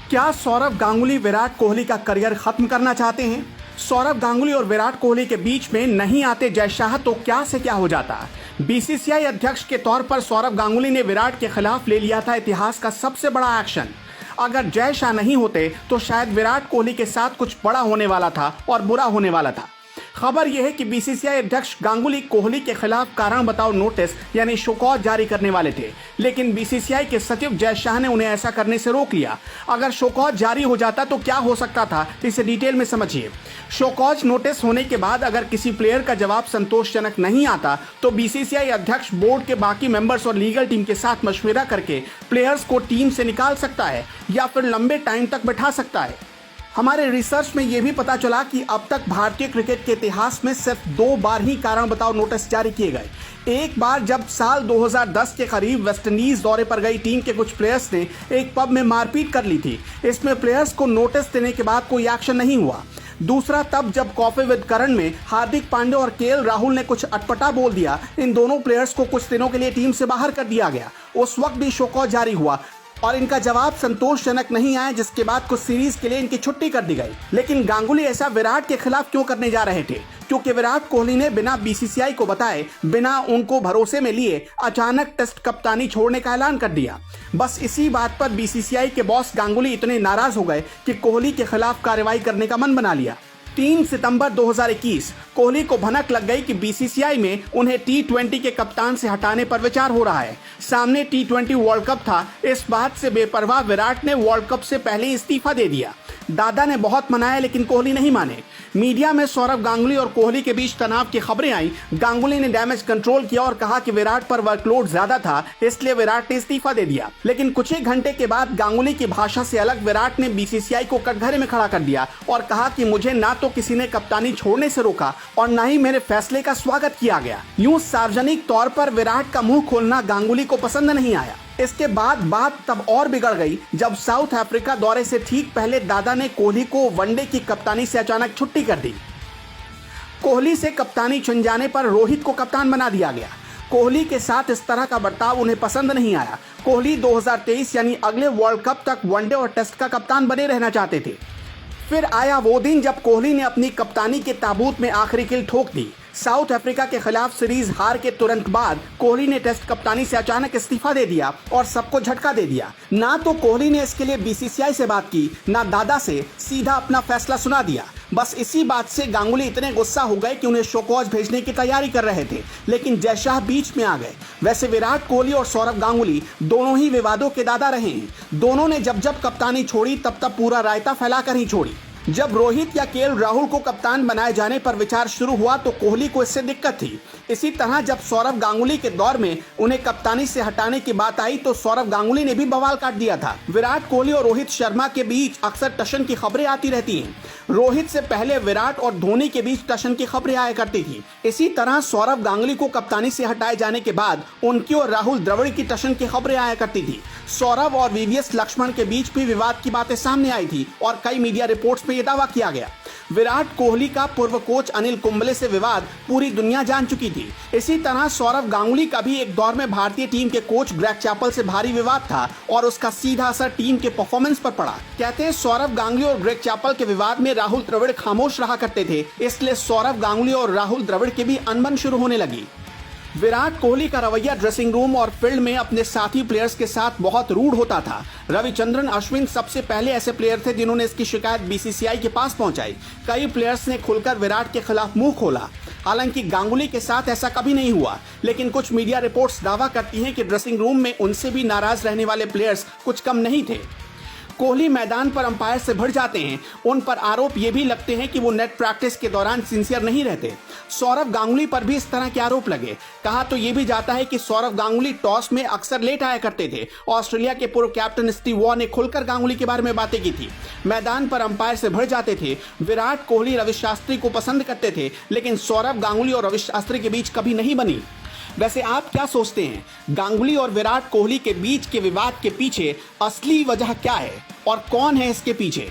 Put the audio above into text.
क्या सौरव गांगुली विराट कोहली का करियर खत्म करना चाहते हैं? सौरव गांगुली और विराट कोहली के बीच में नहीं आते जय शाह तो क्या से क्या हो जाता। बीसीसीआई अध्यक्ष के तौर पर सौरव गांगुली ने विराट के खिलाफ ले लिया था इतिहास का सबसे बड़ा एक्शन। अगर जय शाह नहीं होते तो शायद विराट कोहली के साथ कुछ बड़ा होने वाला था और बुरा होने वाला था। खबर यह है कि बीसीसीआई अध्यक्ष गांगुली कोहली के खिलाफ कारण बताओ नोटिस यानी शोकॉज जारी करने वाले थे, लेकिन बीसीसीआई के सचिव जय शाह ने उन्हें ऐसा करने से रोक लिया। अगर शोकॉज जारी हो जाता तो क्या हो सकता था, इसे डिटेल में समझिए। शोकॉज नोटिस होने के बाद अगर किसी प्लेयर का जवाब संतोषजनक नहीं आता तो बीसीसीआई अध्यक्ष बोर्ड के बाकी मेंबर्स और लीगल टीम के साथ मशविरा करके प्लेयर्स को टीम से निकाल सकता है या फिर लंबे टाइम तक बैठा सकता है। हमारे रिसर्च में यह भी पता चला कि अब तक भारतीय क्रिकेट के इतिहास में सिर्फ 2 बार ही कारण बताओ नोटिस जारी किए गए। एक बार जब साल 2010 के करीब वेस्टइंडीज दौरे पर गई टीम के कुछ प्लेयर्स ने एक पब में मारपीट कर ली थी। इसमें प्लेयर्स को नोटिस देने के बाद कोई एक्शन नहीं हुआ। दूसरा तब जब कॉफी विद करण में हार्दिक पांड्या और केएल राहुल ने कुछ अटपटा बोल दिया। इन दोनों प्लेयर्स को कुछ दिनों के लिए टीम से बाहर कर दिया गया। उस वक्त भी शोकॉज जारी हुआ और इनका जवाब संतोषजनक नहीं आया, जिसके बाद कुछ सीरीज के लिए इनकी छुट्टी कर दी गई। लेकिन गांगुली ऐसा विराट के खिलाफ क्यों करने जा रहे थे? क्योंकि विराट कोहली ने बिना बीसीसीआई को बताए, बिना उनको भरोसे में लिए अचानक टेस्ट कप्तानी छोड़ने का ऐलान कर दिया। बस इसी बात पर बीसीसीआई के बॉस गांगुली इतने नाराज हो गए कि कोहली के खिलाफ कार्रवाई करने का मन बना लिया। 3 सितंबर 2021 कोहली को भनक लग गई कि बीसीसीआई में उन्हें T20 के कप्तान से हटाने पर विचार हो रहा है। सामने T20 वर्ल्ड कप था। इस बात से बेपरवाह विराट ने वर्ल्ड कप से पहले इस्तीफा दे दिया। दादा ने बहुत मनाया लेकिन कोहली नहीं माने। मीडिया में सौरव गांगुली और कोहली के बीच तनाव की खबरें आई। गांगुली ने डैमेज कंट्रोल किया और कहा कि विराट पर वर्कलोड ज्यादा था, इसलिए विराट ने इस्तीफा दे दिया। लेकिन कुछ ही घंटे के बाद गांगुली की भाषा से अलग विराट ने बीसीसीआई को कटघरे में खड़ा कर दिया और कहा कि मुझे ना तो किसी ने कप्तानी छोड़ने से रोका और ना ही मेरे फैसले का स्वागत किया गया। यूं सार्वजनिक तौर पर विराट का मुंह खोलना गांगुली को पसंद नहीं आया। इसके बाद बात तब और बिगड़ गई जब साउथ अफ्रीका दौरे से ठीक पहले दादा ने कोहली को वनडे की कप्तानी से अचानक छुट्टी कर दी। कोहली से कप्तानी चुन जाने पर रोहित को कप्तान बना दिया गया। कोहली के साथ इस तरह का बर्ताव उन्हें पसंद नहीं आया। कोहली 2023 यानी अगले वर्ल्ड कप तक वनडे और टेस्ट का कप्तान बने रहना चाहते थे। फिर आया वो दिन जब कोहली ने अपनी कप्तानी के ताबूत में आखिरी कील ठोक दी। साउथ अफ्रीका के खिलाफ सीरीज हार के तुरंत बाद कोहली ने टेस्ट कप्तानी से अचानक इस्तीफा दे दिया और सबको झटका दे दिया। ना तो कोहली ने इसके लिए बीसीसीआई से बात की, ना दादा से, सीधा अपना फैसला सुना दिया। बस इसी बात से गांगुली इतने गुस्सा हो गए कि उन्हें शोकॉज भेजने की तैयारी कर रहे थे, लेकिन जय शाह बीच में आ गए। वैसे विराट कोहली और सौरव गांगुली दोनों ही विवादों के दादा रहे हैं। दोनों ने जब जब कप्तानी छोड़ी तब तब पूरा रायता फैलाकर ही छोड़ी। जब रोहित या केएल राहुल को कप्तान बनाए जाने पर विचार शुरू हुआ तो कोहली को इससे दिक्कत थी। इसी तरह जब सौरव गांगुली के दौर में उन्हें कप्तानी से हटाने की बात आई तो सौरव गांगुली ने भी बवाल काट दिया था। विराट कोहली और रोहित शर्मा के बीच अक्सर टशन की खबरें आती रहती हैं। रोहित से पहले विराट और धोनी के बीच टशन की खबरें आया करती थी। इसी तरह सौरव गांगुली को कप्तानी से हटाए जाने के बाद उनकी और राहुल द्रविड़ की टशन की खबरें आया करती थी। सौरव और वीवीएस लक्ष्मण के बीच भी विवाद की बातें सामने आई थी और कई मीडिया रिपोर्ट्स में यह दावा किया गया। विराट कोहली का पूर्व कोच अनिल कुंबले से विवाद पूरी दुनिया जान चुकी थी। इसी तरह सौरव गांगुली का भी एक दौर में भारतीय टीम के कोच ग्रेग चैपल से भारी विवाद था और उसका सीधा असर टीम के परफॉर्मेंस पर पड़ा। कहते हैं सौरव गांगुली और ग्रेग चैपल के विवाद में राहुल द्रविड़ खामोश रहा करते थे, इसलिए सौरव गांगुली और राहुल द्रविड़ के भी अनबन शुरू होने लगी। विराट कोहली का रवैया ड्रेसिंग रूम और फील्ड में अपने साथी प्लेयर्स के साथ बहुत रूड होता था। रविचंद्रन अश्विन सबसे पहले ऐसे प्लेयर थे जिन्होंने इसकी शिकायत बीसीसीआई के पास पहुंचाई। कई प्लेयर्स ने खुलकर विराट के खिलाफ मुंह खोला। हालांकि गांगुली के साथ ऐसा कभी नहीं हुआ, लेकिन कुछ मीडिया रिपोर्ट्स दावा करती हैं कि ड्रेसिंग रूम में उनसे भी नाराज रहने वाले प्लेयर्स कुछ कम नहीं थे। कोहली मैदान पर अंपायर से भिड़ जाते हैं। उन पर आरोप ये भी लगते हैं कि वो नेट प्रैक्टिस के दौरान सिंसियर नहीं रहते। सौरव गांगुली पर भी इस तरह के आरोप लगे। कहा तो ये भी जाता है कि सौरव गांगुली टॉस में अक्सर लेट आया करते थे। ऑस्ट्रेलिया के पूर्व कैप्टन स्टीव वॉ ने खुलकर गांगुली के बारे में बातें की थी। मैदान पर अंपायर से भिड़ जाते थे। विराट कोहली रवि शास्त्री को पसंद करते थे, लेकिन सौरव गांगुली और रवि शास्त्री के बीच कभी नहीं बनी। वैसे आप क्या सोचते हैं, गांगुली और विराट कोहली के बीच के विवाद के पीछे असली वजह क्या है और कौन है इसके पीछे?